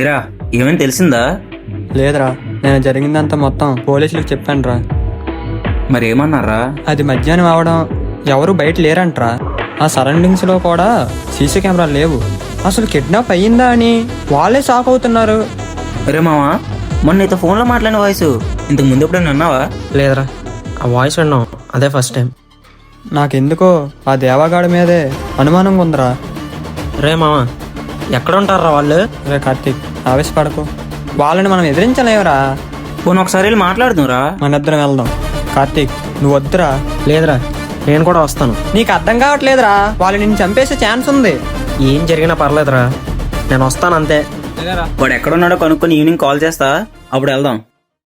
ఏరా ఏమైనా తెలిసిందా? లేదురా, నేను జరిగిందంతా మొత్తం పోలీసులకు చెప్పానురా. మరి ఏమన్నారా? అది మధ్యాహ్నం అవడం, ఎవరు బయట లేరంట్రా. ఆ సరౌండింగ్స్ లో కూడా సీసీ కెమెరాలు లేవు. అసలు కిడ్నాప్ అయ్యిందా అని వాళ్ళే షాక్ అవుతున్నారు. అరే మావా, మొన్న నీతో ఫోన్లో మాట్లాడిన వాయిస్ ఇంతకు ముందు ఎప్పుడైనా అన్నావా? లేదురా, ఆ వాయిస్ విన్నాం, అదే ఫస్ట్ టైం. నాకెందుకో ఆ దేవగాడి మీదే అనుమానంగా ఉందిరా. రే మామ, ఎక్కడ ఉంటారా వాళ్ళు? రే కార్తీక్, ఆవేశపడకు. వాళ్ళని మనం ఎదిరించలేవురా. పోనీ ఒకసారి వెళ్ళి మాట్లాడుతురా. మన ఇద్దరం వెళ్దాం. కార్తీక్, నువ్వు వద్దురా. లేదురా, నేను కూడా వస్తాను. నీకు అర్థం కావట్లేదురా, వాళ్ళు నిన్ను చంపేసే ఛాన్స్ ఉంది. ఏం జరిగినా పర్లేదురా, నేను వస్తాను అంతే. వాడు ఎక్కడున్నాడో కనుక్కొని ఈవినింగ్ కాల్ చేస్తా, అప్పుడు వెళ్దాం.